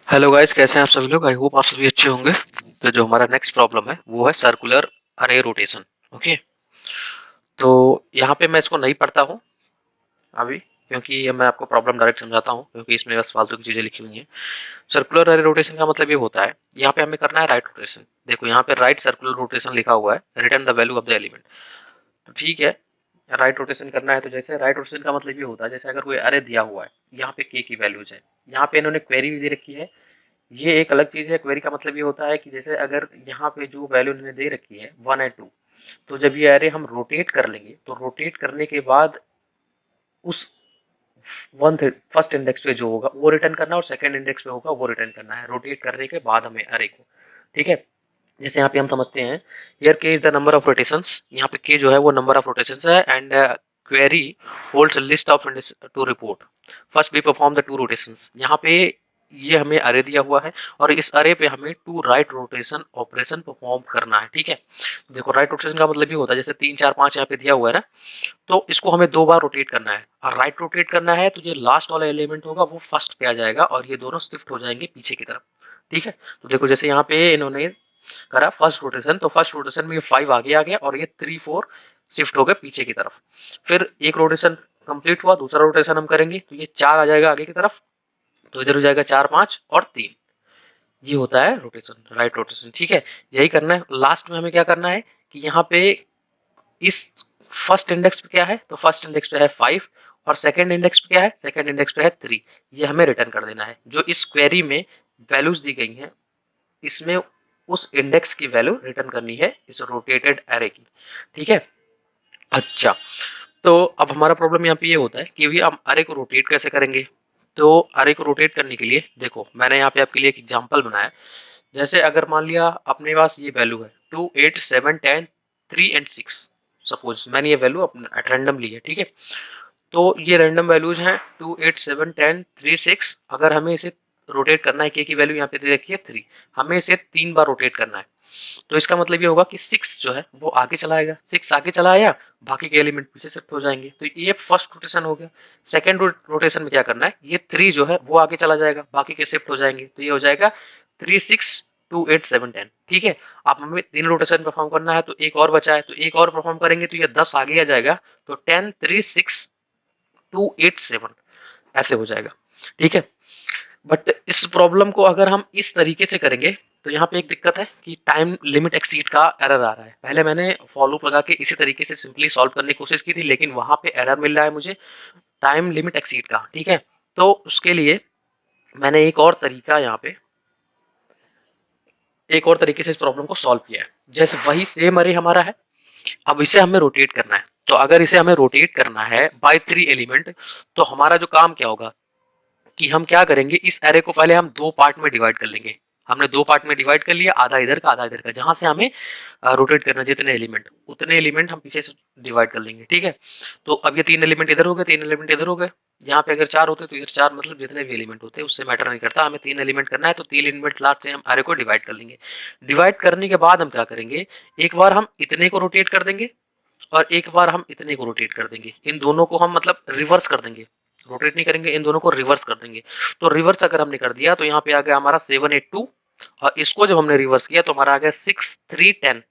Hello guys, कैसे हैं आप सभी लोग। आई होप आप सभी अच्छे होंगे। तो जो हमारा नेक्स्ट प्रॉब्लम है वो है सर्कुलर अरे रोटेशन। ओके, तो यहाँ पे मैं इसको नहीं पढ़ता हूँ अभी, क्योंकि ये मैं आपको प्रॉब्लम डायरेक्ट समझाता हूँ, क्योंकि इसमें बस फालतू की चीजें लिखी हुई हैं। सर्कुलर अरे रोटेशन का मतलब ये होता है, यहाँ पे हमें करना है राइट रोटेशन। देखो यहाँ पे राइट सर्कुलर रोटेशन लिखा हुआ है, return the value of the element. तो ठीक है, राइट रोटेशन करना है। तो जैसे राइट रोटेशन का मतलब ये होता है, जैसे अगर कोई अरे दिया हुआ है, यहाँ पे के की वैल्यूज है, यहाँ पे इन्होंने क्वेरी भी दे रखी है। ये एक अलग चीज है। क्वेरी का मतलब ये होता है कि जैसे अगर यहाँ पे जो वैल्यू इन्होंने दे रखी है 1 एंड 2, तो जब ये एरे हम रोटेट कर लेंगे तो रोटेट करने के बाद उस वन फर्स्ट इंडेक्स पे जो होगा वो रिटर्न करना है, और सेकंड इंडेक्स पे होगा वो रिटर्न करना है, रोटेट करने के बाद हमें अरे को। ठीक है, जैसे यहाँ पे हम समझते हैं, here k is the number of rotations. यहाँ पे के जो है वो नंबर ऑफ रोटेशंस है, and query holds a list of to report first we perform the two rotations. यहाँ पे ये हमें अरे दिया हुआ है, और इस अरे पे हमें two right rotation operation perform करना है। ठीक है, देखो राइट रोटेशन का मतलब ये होता है, जैसे 3 4 5 यहाँ पे दिया हुआ है ना, तो इसको हमें 2 बार रोटेट करना है, और राइट रोटेट करना है तो जो लास्ट वाला एलिमेंट होगा वो फर्स्ट पे आ जाएगा, और ये दोनों शिफ्ट हो जाएंगे पीछे की तरफ। ठीक है, तो देखो जैसे यहाँ पे इन्होंने करा फर्स्ट रोटेशन, तो फर्स्ट रोटेशन में ये 5 आगे आ गया, और ये 3 4 शिफ्ट हो गए पीछे की तरफ। फिर एक रोटेशन कंप्लीट हुआ, दूसरा रोटेशन हम करेंगे तो ये 4 आ जाएगा आगे की तरफ, तो इधर हो जाएगा 4 5 और 3। ये होता है रोटेशन, राइट रोटेशन। ठीक है, यही करना है। लास्ट में हमें क्या करना है कि यहाँ पे इस फर्स्ट इंडेक्स पे क्या है, तो फर्स्ट इंडेक्स पे है 5, और सेकंड इंडेक्स पे क्या है, सेकंड इंडेक्स पे है 3। ये हमें रिटर्न कर देना है। जो इस क्वेरी में वैल्यूज दी गई हैं, इसमें उस इंडेक्स की वैल्यू रिटर्न करनी है इस रोटेटेड एरे की। ठीक है, अच्छा, तो अब हमारा प्रॉब्लम यहाँ पे ये होता है कि भैया हम अरे को रोटेट कैसे करेंगे। तो अरे को रोटेट करने के लिए देखो मैंने यहाँ पे आपके लिए एक एग्जांपल बनाया। जैसे अगर मान लिया अपने पास ये वैल्यू है 2 8 7 10 3 एंड 6। सपोज मैंने ये वैल्यू अपने रैंडम ली है। ठीक है, तो ये रैंडम वैल्यूज हैं 2 8 7 10 3 6। अगर हमें इसे रोटेट करना है, के की वैल्यू यहाँ पे दे रखी है 3, हमें इसे 3 बार रोटेट करना है। तो इसका मतलब ये होगा कि 6 जो है वो आगे चला आएगा, 6 आगे चला आया, बाकी के एलिमेंट पीछे शिफ्ट हो जाएंगे। तो ये फर्स्ट रोटेशन हो गया। सेकंड रोटेशन में क्या करना है, ये 3 जो है वो आगे चला जाएगा, बाकी के शिफ्ट हो जाएंगे। तो ये हो जाएगा 3 6 2 8 7 10। ठीक है, अब हमें 3 रोटेशन परफॉर्म करना है, तो एक और बचा है, तो एक और परफॉर्म करेंगे तो ये 10 आगे आ जाएगा। तो 10 3 6 2 8 7 ऐसे हो जाएगा। ठीक है, बट इस प्रॉब्लम को अगर हम इस तरीके से करेंगे तो यहाँ पे एक दिक्कत है कि टाइम लिमिट एक्सीड का एरर आ रहा है। पहले मैंने फॉलो लगा के इसी तरीके से सिंपली सॉल्व करने की कोशिश की थी, लेकिन वहां पे एरर मिल रहा है मुझे टाइम लिमिट एक्सीड का। ठीक है, तो उसके लिए मैंने एक और तरीके से इस प्रॉब्लम को सॉल्व किया है। जैसे वही सेम अरे हमारा है, अब इसे हमें रोटेट करना है। तो अगर इसे हमें रोटेट करना है बाय 3 एलिमेंट, तो हमारा जो काम क्या होगा कि हम क्या करेंगे, इस एरे को पहले हम 2 पार्ट में डिवाइड कर लेंगे। हमने 2 पार्ट में डिवाइड कर लिया, आधा इधर का आधा इधर का, जहां से हमें रोटेट करना जितने एलिमेंट उतने एलिमेंट हम पीछे से डिवाइड कर लेंगे। ठीक है, तो अब ये 3 एलिमेंट इधर हो गए, 3 एलिमेंट इधर हो गए। यहाँ पे अगर 4 होते तो इधर 4, मतलब जितने भी एलिमेंट होते हैं उससे मैटर नहीं करता, हमें 3 एलिमेंट करना है। तो 3 एलिमेंट लास्ट से हम अरे को डिवाइड कर लेंगे। डिवाइड करने के बाद हम क्या करेंगे, एक बार हम इतने को रोटेट कर देंगे, और एक बार हम इतने को रोटेट कर देंगे। इन दोनों को हम मतलब रिवर्स कर देंगे, रोटेट नहीं करेंगे, इन दोनों को रिवर्स कर देंगे। तो रिवर्स अगर हमने कर दिया तो यहाँ पे आ गया हमारा 7 8 2, और इसको जब हमने रिवर्स किया तो हमारा आ गया 6 3 10।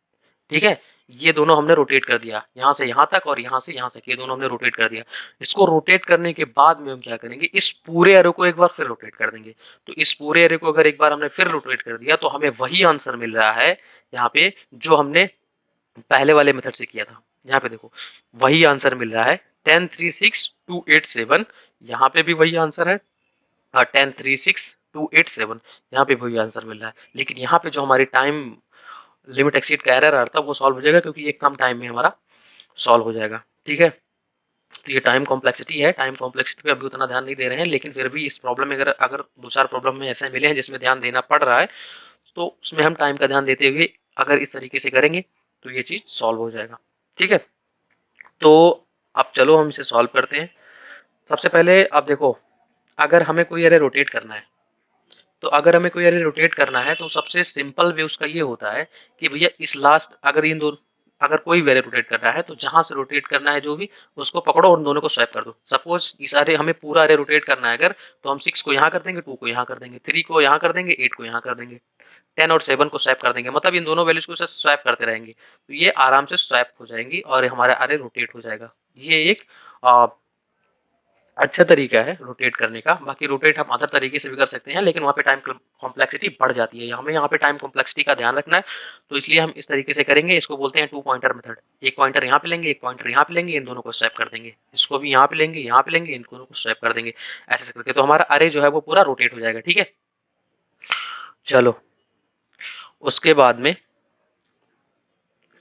ठीक है, ये दोनों हमने रोटेट कर दिया, यहाँ से यहाँ तक और यहाँ से यहाँ तक, ये दोनों हमने रोटेट कर दिया। इसको रोटेट करने के बाद में हम क्या करेंगे, इस पूरे एरो को एक बार फिर रोटेट कर देंगे। तो इस पूरे एरो को अगर एक बार हमने फिर रोटेट कर दिया तो हमें वही आंसर मिल रहा है यहाँ पे जो हमने पहले वाले मेथड से किया था। यहाँ पे देखो वही आंसर मिल रहा है 10 3 6 2 8 7। यहाँ पे भी वही आंसर है, 10 3 6 2 8 7, यहाँ पे वही आंसर मिल रहा है। लेकिन यहाँ पे जो हमारी टाइम लिमिट एक्सीड का एरर आ रहा था वो सॉल्व हो जाएगा, क्योंकि ये कम टाइम में हमारा सॉल्व हो जाएगा। ठीक है, तो ये टाइम कॉम्प्लेक्सिटी है। टाइम कॉम्प्लेक्सिटी पे अभी उतना ध्यान नहीं दे रहे हैं, लेकिन फिर भी इस प्रॉब्लम में अगर अगर 2 4 प्रॉब्लम में ऐसे मिले हैं जिसमें ध्यान देना पड़ रहा है, तो उसमें हम टाइम का ध्यान देते हुए अगर इस तरीके से करेंगे तो ये चीज सॉल्व हो जाएगा। ठीक है, तो अब चलो हम इसे सॉल्व करते हैं। सबसे पहले अब देखो, अगर हमें कोई एरे रोटेट करना है, तो अगर हमें कोई एरे रोटेट करना है तो सबसे सिंपल वे उसका ये होता है कि भैया इस लास्ट, अगर इन दोनों अगर कोई भी अरे रोटेट कर रहा है तो जहां से रोटेट करना है जो भी उसको पकड़ो और उन दोनों को स्वैप कर दो। सपोज इस अरे हमें पूरा अरे रोटेट करना है अगर, तो हम 6 को यहाँ कर देंगे, 2 को यहाँ कर देंगे, 3 को यहाँ कर देंगे, 8 को यहाँ कर देंगे, 10 और 7 को स्वैप कर देंगे, मतलब इन दोनों वैल्यूज को स्वैप करते रहेंगे तो ये आराम से स्वैप हो जाएंगी और हमारा अरे रोटेट हो जाएगा। ये एक अच्छा तरीका है रोटेट करने का। बाकी रोटेट हम अदर तरीके से भी कर सकते हैं, लेकिन वहाँ पे टाइम कॉम्प्लेक्सिटी बढ़ जाती है, हमें यहाँ पे टाइम कॉम्प्लेक्सिटी का ध्यान रखना है, तो इसलिए हम इस तरीके से करेंगे। इसको बोलते हैं 2 पॉइंटर मेथड। एक पॉइंटर यहाँ पे लेंगे, एक पॉइंटर यहाँ पे लेंगे, इन दोनों को स्वैप कर देंगे, इसको भी यहाँ पे लेंगे, यहाँ पे लेंगे, इन दोनों को स्वैप कर देंगे, ऐसे करके तो हमारा अरे जो है वो पूरा रोटेट हो जाएगा। ठीक है, चलो उसके बाद में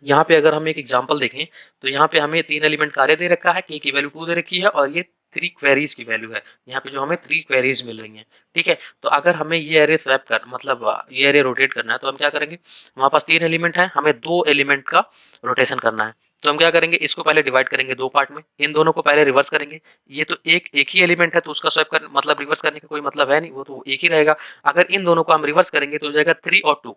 यहाँ पे अगर हम एक एग्जांपल देखें तो यहाँ पे हमें 3 एलिमेंट का अरे दे रखा है, k की वैल्यू 2 दे रखी है और ये 3 क्वेरीज की वैल्यू है। यहाँ पे जो हमें 3 क्वेरीज मिल रही हैं। ठीक है, तो अगर हमें ये अरे स्वैप कर मतलब ये अरे रोटेट करना है तो हम क्या करेंगे, हमारे पास 3 एलिमेंट है, हमें 2 एलिमेंट का रोटेशन करना है, तो हम क्या करेंगे, इसको पहले डिवाइड करेंगे 2 पार्ट में, इन दोनों को पहले रिवर्स करेंगे। ये तो एक ही एलिमेंट है तो उसका स्वैप कर मतलब रिवर्स करने का कोई मतलब है नहीं, वो तो एक ही रहेगा। अगर इन दोनों को हम रिवर्स करेंगे तो हो जाएगा 3 और 2,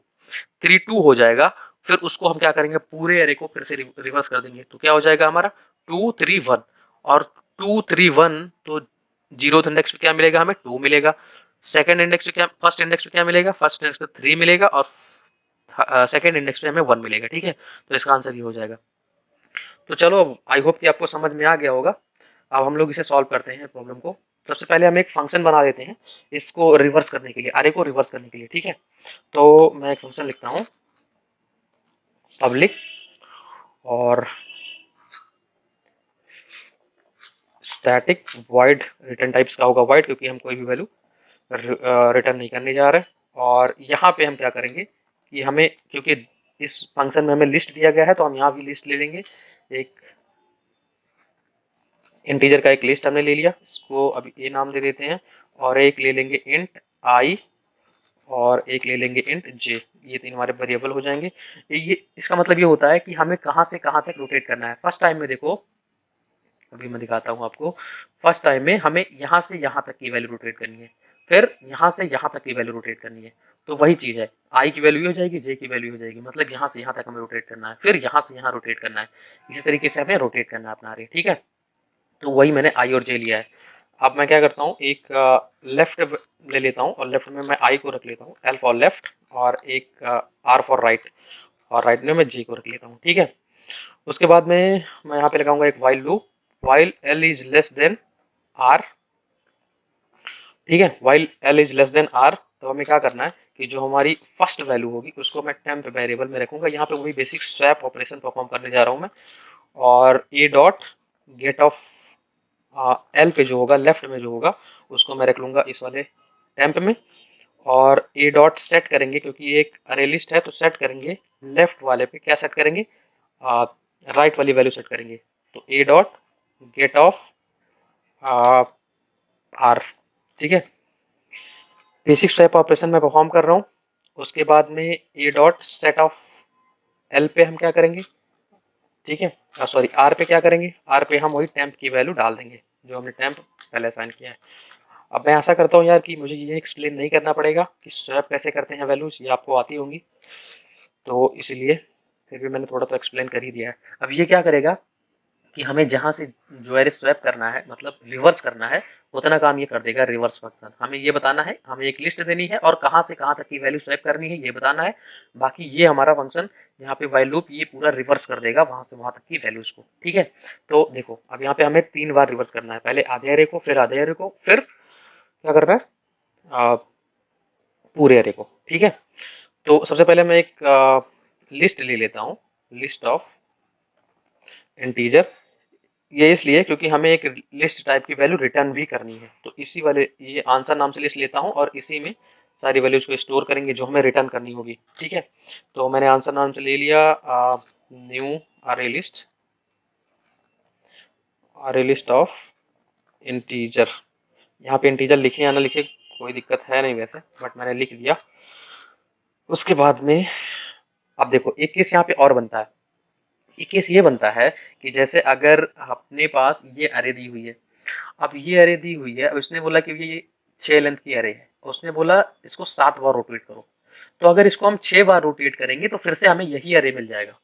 3 2 हो जाएगा। फिर उसको हम क्या करेंगे, पूरे एरे को फिर से रिवर्स कर देंगे, तो क्या हो जाएगा हमारा 2 3 1 और 2 3 1, तो जीरो इंडेक्स पे क्या मिलेगा, हमें 2 मिलेगा। सेकंड इंडेक्स पे क्या, फर्स्ट इंडेक्स पे क्या मिलेगा, फर्स्ट इंडेक्स पे 3 मिलेगा और सेकंड इंडेक्स पे हमें 1 मिलेगा। ठीक है, तो इसका आंसर ये हो जाएगा। तो चलो आई होप कि आपको समझ में आ गया होगा। अब हम लोग इसे सॉल्व करते हैं प्रॉब्लम को। सबसे पहले हम एक फंक्शन बना लेते हैं इसको रिवर्स करने के लिए, अरे को रिवर्स करने के लिए। ठीक है, तो मैं एक फंक्शन लिखता हूँ, पब्लिक और स्टैटिक वॉइड, रिटर्न टाइप्स का होगा वॉइड क्योंकि हम कोई भी वैल्यू रिटर्न नहीं करने जा रहे हैं। और यहाँ पे हम क्या करेंगे कि हमें, क्योंकि इस फंक्शन में हमें लिस्ट दिया गया है तो हम यहाँ भी लिस्ट ले लेंगे। एक इंटीजर का एक लिस्ट हमने ले लिया, इसको अभी ए नाम दे देते हैं, और एक ले लेंगे इंट आई और एक ले लेंगे इंट जे, ये 3 हमारे वेरिएबल हो जाएंगे। ये इसका मतलब ये होता है कि हमें कहाँ से कहाँ तक रोटेट करना है। फर्स्ट टाइम में देखो, अभी मैं दिखाता हूँ आपको, फर्स्ट टाइम में हमें यहाँ से यहाँ तक की वैल्यू रोटेट करनी है, फिर यहाँ से यहाँ तक की वैल्यू रोटेट करनी है, तो वही चीज है, आई की वैल्यू हो जाएगी, जे की वैल्यू हो जाएगी, मतलब यहाँ से यहाँ तक हमें रोटेट करना है, फिर यहाँ से यहाँ रोटेट करना है, इसी तरीके से हमें रोटेट करना है अपना आरे। ठीक है, तो वही मैंने आई और जे लिया है। अब मैं क्या करता हूँ, एक लेफ्ट ले लेता हूँ और लेफ्ट में मैं आई को रख लेता हूँ, एल फॉर लेफ्ट, और एक आर फॉर राइट, और राइट में मैं जे को रख लेता हूँ। ठीक है, उसके बाद में मैं यहाँ पे लगाऊंगा एक while loop, while L is less than R. ठीक है, while L is less than R, तो हमें क्या करना है कि जो हमारी फर्स्ट वैल्यू होगी उसको मैं टेम्प वेरिएबल में रखूंगा, यहाँ पे वही बेसिक स्वैप ऑपरेशन परफॉर्म करने जा रहा हूँ मैं। और ए डॉट गेट ऑफ एल पे जो होगा, लेफ्ट में जो होगा, उसको मैं रख लूंगा इस वाले टेम्प में। और ए डॉट सेट करेंगे, क्योंकि ये एक अरे लिस्ट है तो सेट करेंगे लेफ्ट वाले पे, क्या सेट करेंगे, राइट वाली वैल्यू सेट करेंगे, तो A dot get of R. ठीक है, बेसिक स्वैप ऑपरेशन में परफॉर्म कर रहा हूँ। उसके बाद में A dot set of L पे हम क्या करेंगे, ठीक है सॉरी आर पे क्या करेंगे, आर पे हम वही टेम्प की वैल्यू डाल देंगे जो हमने टेम्प पहले असाइन किया है। अब मैं आशा करता हूँ यार कि मुझे ये एक्सप्लेन नहीं करना पड़ेगा कि स्वैप कैसे करते हैं वैल्यूज, ये आपको आती होंगी, तो इसीलिए फिर भी मैंने थोड़ा तो एक्सप्लेन कर ही दिया है। अब ये क्या करेगा कि हमें जहां से जो है स्वैप करना है, मतलब रिवर्स करना है, उतना काम ये कर देगा रिवर्स फंक्शन। हमें ये बताना है, हमें एक लिस्ट देनी है और कहां से कहां तक की वैल्यू स्वैप करनी है ये बताना है। बाकी ये हमारा फंक्शन यहाँ पे व्हाइल लूप ये पूरा रिवर्स कर देगा वहां से वहां तक की वैल्यूज को। ठीक है, तो देखो अब यहाँ पे हमें 3 बार रिवर्स करना है, पहले आधे एरे को, फिर आधे एरे को, फिर क्या करना है, आ, पूरे एरे को। ठीक है, तो सबसे पहले मैं एक लिस्ट ले लेता हूँ, लिस्ट ऑफ इंटीजर। ये इसलिए क्योंकि हमें एक लिस्ट टाइप की वैल्यू रिटर्न भी करनी है, तो इसी वाले ये आंसर नाम से लिस्ट लेता हूँ और इसी में सारी वैल्यूज को स्टोर करेंगे जो हमें रिटर्न करनी होगी। ठीक है, तो मैंने आंसर नाम से ले लिया न्यू अरे लिस्ट ऑफ इंटीजर। यहाँ पे इंटीजर लिखे या ना लिखे कोई दिक्कत है नहीं वैसे, बट मैंने लिख दिया। उसके बाद में अब देखो एक केस यहाँ पे और बनता है, एक केस ये बनता है कि जैसे अगर अपने पास ये अरे दी हुई है, अब ये अरे दी हुई है, उसने बोला कि ये 6 लेंथ की अरे है, उसने बोला इसको 7 बार रोटेट करो, तो अगर इसको हम 6 बार रोटेट करेंगे तो फिर से हमें यही अरे मिल जाएगा,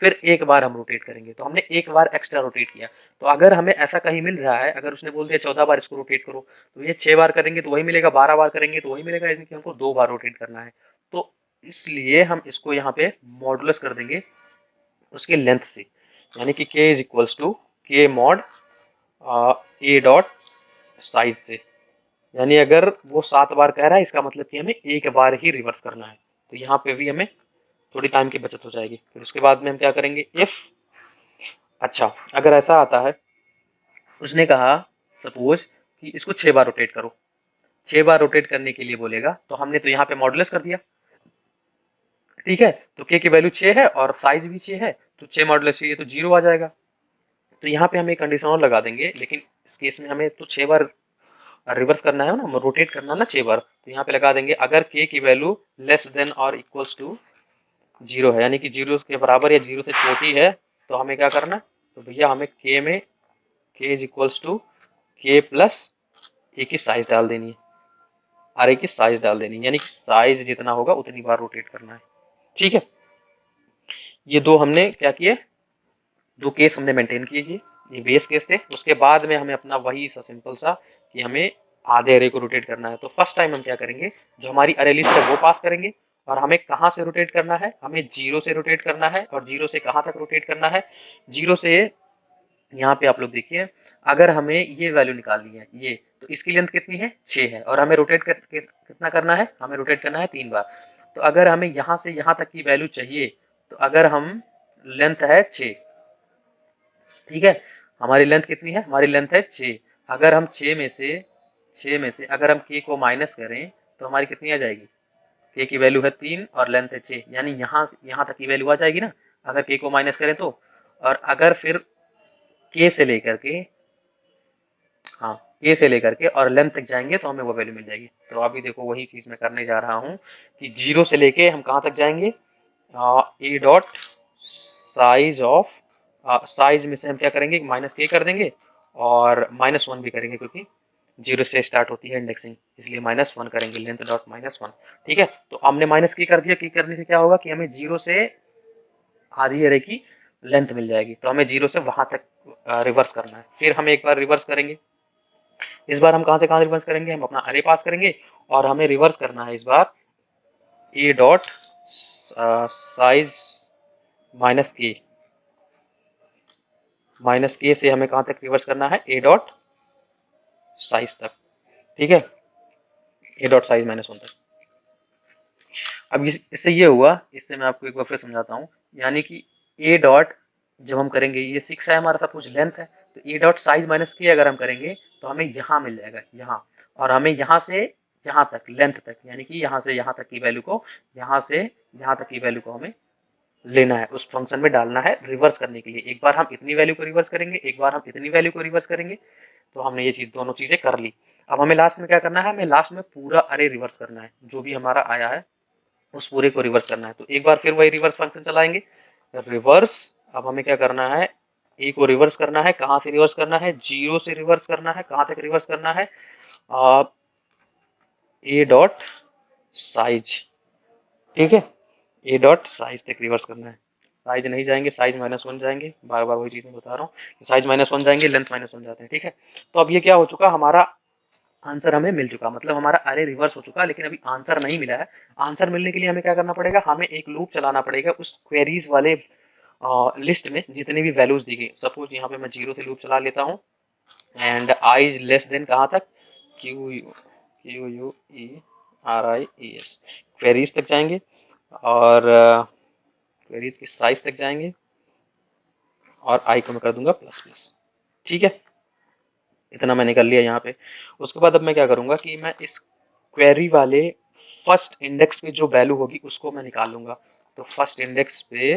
फिर एक बार हम रोटेट करेंगे, तो हमने एक बार एक्स्ट्रा रोटेट किया। तो अगर हमें ऐसा कहीं मिल रहा है, अगर उसने बोल दिया 14 बार इसको रोटेट करो, तो ये 6 बार करेंगे तो वही मिलेगा, 12 बार करेंगे तो वही मिलेगा, ऐसे कि हमको 2 बार रोटेट करना है। तो इसलिए हम इसको यहाँ पे मॉडुलस कर देंगे उसके लेंथ से, यानी कि k इज इक्वल्स टू के मॉड ए डॉट साइज से। यानी अगर वो 7 बार कह रहा है, इसका मतलब कि हमें एक बार ही रिवर्स करना है, तो यहाँ पे भी हमें थोड़ी टाइम की बचत हो जाएगी। फिर उसके बाद में हम क्या करेंगे, इफ, अच्छा अगर ऐसा आता है, उसने कहा सपोज कि इसको 6 बार रोटेट करो, 6 बार रोटेट करने के लिए बोलेगा, तो हमने तो यहाँ पे मॉडुलस कर दिया, ठीक है, तो k की वैल्यू 6 है और साइज भी 6 है, तो 6 मॉडुलस चाहिए तो 0 आ जाएगा। तो यहाँ पे हम एक कंडीशन और लगा देंगे, लेकिन इस केस में हमें तो 6 बार रिवर्स करना है ना, रोटेट करना है ना 6 बार, तो यहाँ पे लगा देंगे अगर k की वैल्यू लेस देन और इक्वल्स टू 0 है, यानी कि 0 के बराबर या 0 से छोटी है, तो हमें क्या करना है, तो भैया हमें k में k is equals to k plus a की साइज डाल देनी है, array की साइज डाल देनी है, यानी कि साइज जितना होगा उतनी बार रोटेट करना है, ठीक है। ये दो हमने क्या किए, दो केस हमने मेंटेन किए, ये बेस केस थे। उसके बाद में हमें अपना वही सा सिंपल सा कि हमें आधे अरे को रोटेट करना है। तो फर्स्ट टाइम हम क्या करेंगे, जो हमारी अरे लिस्ट है वो पास करेंगे, और हमें कहाँ से रोटेट करना है, हमें 0 से रोटेट करना है, और 0 से कहाँ तक रोटेट करना है, 0 से यहाँ पे आप लोग देखिए, अगर हमें ये वैल्यू निकालनी है ये, तो इसकी लेंथ कितनी है, 6 है, और हमें रोटेट कितना करना है, हमें रोटेट करना है 3 बार। तो अगर हमें यहाँ से यहाँ तक की वैल्यू चाहिए, तो अगर हम लेंथ है 6, ठीक है, हमारी लेंथ कितनी है, हमारी लेंथ है 6, अगर हम 6 में से अगर हम k को माइनस करें, तो हमारी कितनी आ जाएगी, k की वैल्यू है 3 और लेंथ है 6, यानी यहाँ तक की वैल्यू आ जाएगी ना, अगर k को माइनस करें तो। और अगर फिर k से लेकर के, हाँ k से लेकर के और लेंथ तक जाएंगे तो हमें वो वैल्यू मिल जाएगी। तो अभी देखो वही चीज मैं करने जा रहा हूँ कि 0 से लेके हम कहाँ तक जाएंगे, ए डॉट साइज ऑफ, साइज में से हम क्या करेंगे, माइनस के कर देंगे और -1 भी करेंगे, क्योंकि 0 से स्टार्ट होती है इंडेक्सिंग, इसलिए -1 करेंगे, लेंथ डॉट -1, ठीक है। तो हमने माइनस की कर दिया, की करने से क्या होगा कि हमें 0 से आधी अरे की लेंथ मिल जाएगी, तो हमें 0 से वहां तक रिवर्स करना है। फिर हम एक बार रिवर्स करेंगे, इस बार हम कहाँ से कहाँ रिवर्स करेंगे, हम अपना अरे पास करेंगे, और हमें रिवर्स करना है इस बार ए डॉट साइज माइनस के से हमें कहाँ तक रिवर्स करना है, ए डॉट साइज तक, ठीक है, ए डॉट साइज -1 तक। अब इससे ये हुआ, इससे मैं आपको एक बार फिर समझाता हूँ, यानी कि ए डॉट जब हम करेंगे, ये 6 है हमारा, सब कुछ लेंथ है, तो ए डॉट साइज माइनस के अगर हम करेंगे तो हमें यहाँ मिल जाएगा, यहाँ, और हमें यहाँ से यहाँ तक लेंथ तक, यानी कि यहाँ से यहाँ तक की वैल्यू को, यहाँ से यहाँ तक की वैल्यू को हमें लेना है, उस फंक्शन में डालना है रिवर्स करने के लिए। एक बार हम इतनी वैल्यू को रिवर्स करेंगे, एक बार हम इतनी वैल्यू को रिवर्स करेंगे, तो हमने ये चीज दोनों चीजें कर ली। अब हमें लास्ट में क्या करना है, हमें लास्ट में पूरा अरे रिवर्स करना है, जो भी हमारा आया है उस पूरे को रिवर्स करना है। तो एक बार फिर वही रिवर्स फंक्शन चलाएंगे, रिवर्स। अब हमें क्या करना है, ए को रिवर्स करना है, कहाँ से रिवर्स करना है, 0 से रिवर्स करना है, कहाँ तक रिवर्स करना है, ए डॉट साइज, ठीक है, ए डॉट साइज तक रिवर्स करना है। साइज नहीं जाएंगे, साइज -1 जाएंगे, बार बार वही चीज मैं बता रहा हूँ, साइज -1 जाएंगे, लेंथ -1 जाते हैं, ठीक है। तो अब ये क्या हो चुका, हमारा आंसर हमें मिल चुका, मतलब हमारा अरे रिवर्स हो चुका, लेकिन अभी आंसर नहीं मिला है। आंसर मिलने के लिए हमें क्या करना पड़ेगा, हमें एक लूप चलाना पड़ेगा उस क्वेरीज वाले लिस्ट में, जितनी भी वैल्यूज दी गई। सपोज यहाँ पे मैं 0 से लूप चला लेता हूँ, and I is less then कहाँ तक, QUERIES, क्वेरीज तक जाएंगे, और क्वेरीज की साइज तक जाएंगे, और आई को मैं कर दूंगा ++, ठीक है। इतना मैंने कर लिया यहाँ पे। उसके बाद अब मैं क्या करूंगा कि मैं इस क्वेरी वाले फर्स्ट इंडेक्स पे जो वैल्यू होगी उसको मैं निकाल लूंगा। तो फर्स्ट इंडेक्स पे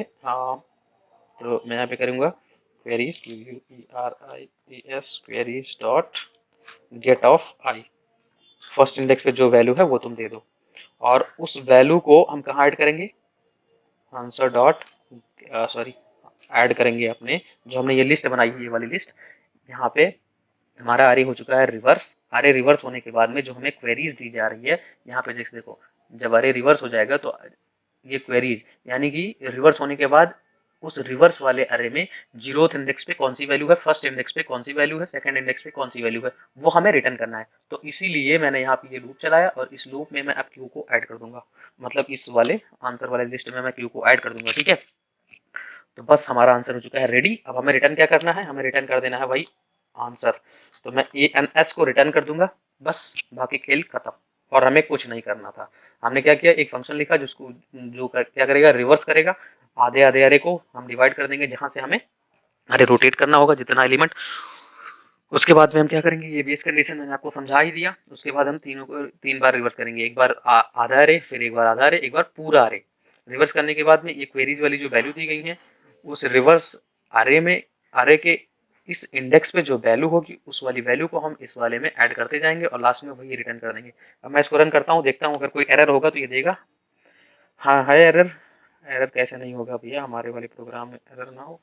तो मैं यहाँ पे करूंगा queries, QUERIES, queries dot get of I, first index पे जो वैल्यू है वो तुम दे दो, और उस वैल्यू को हम कहाँ ऐड करेंगे, आंसर डॉट, सॉरी, ऐड करेंगे अपने, जो हमने ये लिस्ट बनाई है, ये वाली लिस्ट, यहाँ पे हमारा अरे हो चुका है रिवर्स। अरे रिवर्स होने के बाद में जो हमें क्वेरीज दी जा रही है, यहाँ पे जैसे देखो, जब अरे रिवर्स हो जाएगा तो ये क्वेरीज, यानी कि रिवर्स होने के बाद उस रिवर्स वाले अरे में जीरोथ इंडेक्स पे कौन सी वैल्यू है, फर्स्ट इंडेक्स पे कौन सी वैल्यू है, सेकंड इंडेक्स पे कौन सी वैल्यू है, वो हमें रिटर्न करना है। तो इसीलिए मैंने यहाँ पे ये लूप चलाया और इस लूप में मैं अब क्यू को ऐड कर दूंगा, मतलब इस वाले आंसर वाले लिस्ट में मैं क्यू को ऐड कर दूंगा। ठीक है, तो बस हमारा आंसर हो चुका है रेडी। अब हमें रिटर्न क्या करना है, हमें रिटर्न कर देना है वही आंसर। तो मैं ए एन एस को रिटर्न कर दूंगा, बस बाकी खेल खत्म। और हमें कुछ नहीं करना था। हमने क्या किया, एक फंक्शन लिखा जिसको क्या करेगा, रिवर्स करेगा आधे आधे अरे को हम डिवाइड कर देंगे जहां से हमें अरे रोटेट करना होगा जितना एलिमेंट। उसके बाद में हम क्या करेंगे, ये बेस कंडीशन मैंने आपको समझा ही दिया। उसके बाद हम तीनों को 3 बार रिवर्स करेंगे, एक बार आधा अरे, फिर एक बार आधा अरे, एक बार पूरा अरे। रिवर्स करने के बाद में ये क्वेरीज वाली जो वैल्यू दी गई है उस रिवर्स अरे में, अरे के इस इंडेक्स पे जो वैल्यू होगी उस वाली वैल्यू को हम इस वाले में ऐड करते जाएंगे और लास्ट में वही रिटर्न कर देंगे। अब मैं इसको रन करता हूँ, देखता हूँ अगर कोई एरर होगा तो ये देगा। हाँ है एरर। एरर कैसे नहीं होगा भैया, हमारे वाले प्रोग्राम में एरर ना हो।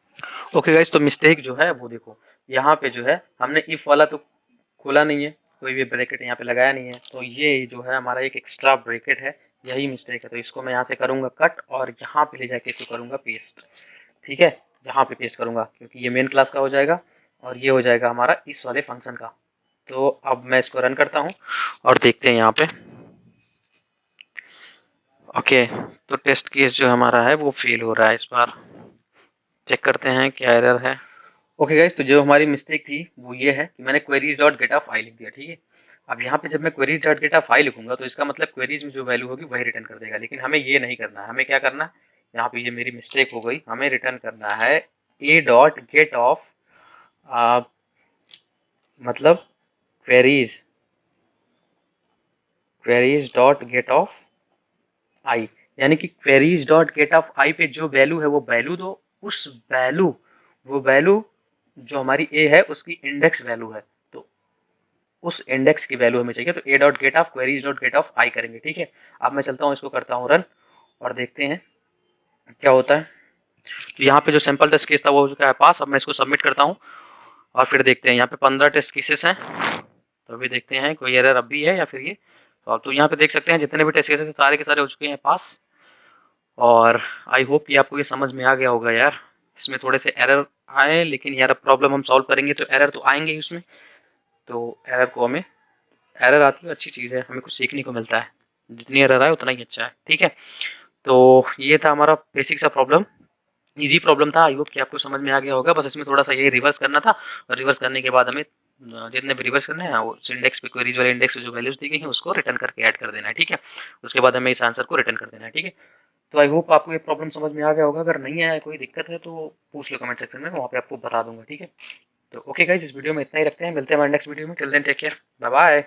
ओके गाइस, तो मिस्टेक जो है वो देखो, यहाँ पे जो है हमने इफ वाला तो खोला नहीं है, कोई भी ब्रैकेट यहाँ पे लगाया नहीं है, तो ये जो है हमारा एक एक्स्ट्रा ब्रैकेट है, यही मिस्टेक है। तो इसको मैं यहाँ से करूंगा कट और यहाँ पे ले जाके इसको करूंगा पेस्ट। ठीक है, यहाँ पे पेस्ट करूंगा क्योंकि ये मेन क्लास का हो जाएगा और ये हो जाएगा हमारा इस वाले फंक्शन का। तो अब मैं इसको रन करता हूँ और देखते हैं यहाँ पे। ओके, तो टेस्ट केस जो हमारा है वो फेल हो रहा है इस बार। चेक करते हैं क्या एरर है। ओके गाइस, तो जो हमारी मिस्टेक थी वो ये है कि मैंने queries डॉट गेटा फाइल लिख दिया। ठीक है, अब यहाँ पे जब मैं queries डॉट गेटा फाइल लिखूंगा तो इसका मतलब क्वेरीज में जो वैल्यू होगी वही रिटर्न कर देगा, लेकिन हमें ये नहीं करना है। हमें क्या करना है, यहाँ पे ये मेरी मिस्टेक हो गई, हमें रिटर्न करना है ए डॉट गेट ऑफ, मतलब queries, queries dot get of I, यानी कि queries dot get of I पे जो वैल्यू है वो वैल्यू दो। उस वैल्यू, वो वैल्यू जो हमारी ए है उसकी इंडेक्स वैल्यू है, तो उस इंडेक्स की वैल्यू हमें चाहिए। तो A dot get of queries dot get of I करेंगे। ठीक है, अब मैं चलता हूँ, इसको करता हूँ रन और देखते हैं क्या होता है। तो यहाँ पे जो सैंपल टेस्ट केस था वो हो चुका है पास। अब मैं इसको सबमिट करता हूँ और फिर देखते हैं। यहाँ पे 15 टेस्ट केसेस हैं, तो अभी देखते हैं कोई एरर अब भी है या फिर ये। तो यहाँ पे देख सकते हैं जितने भी टेस्ट केसेस हैं सारे के सारे हो चुके हैं पास। और आई होप कि आपको ये समझ में आ गया होगा यार। इसमें थोड़े से एरर आए, लेकिन यार अब प्रॉब्लम हम सॉल्व करेंगे तो एरर तो आएंगे ही उसमें। तो एरर को हमें, एरर आती है अच्छी चीज़ है, हमें कुछ सीखने को मिलता है, जितनी एरर आए उतना ही अच्छा है। ठीक है, तो ये था हमारा बेसिक सा प्रॉब्लम, इजी प्रॉब्लम था। आई होप कि आपको समझ में आ गया होगा। बस इसमें थोड़ा सा ये रिवर्स करना था और रिवर्स करने के बाद हमें जितने भी रिवर्स करने हैं वो इंडेक्स पे, क्वेरीज वाले इंडेक्स पे जो वैल्यूज दी गई हैं उसको रिटर्न करके ऐड कर देना है। ठीक है, उसके बाद हमें इस आंसर को रिटर्न कर देना है। ठीक है, तो आई होप आपको ये प्रॉब्लम समझ में आ गया होगा। अगर नहीं आया, कोई दिक्कत है तो पूछ लो कमेंट सेक्शन में, वहाँ पे आपको बता दूंगा। ठीक है, तो ओके गाइस, इस वीडियो में इतना ही रखते हैं, मिलते हैं हमारे नेक्स्ट वीडियो में। Till then take care, bye bye.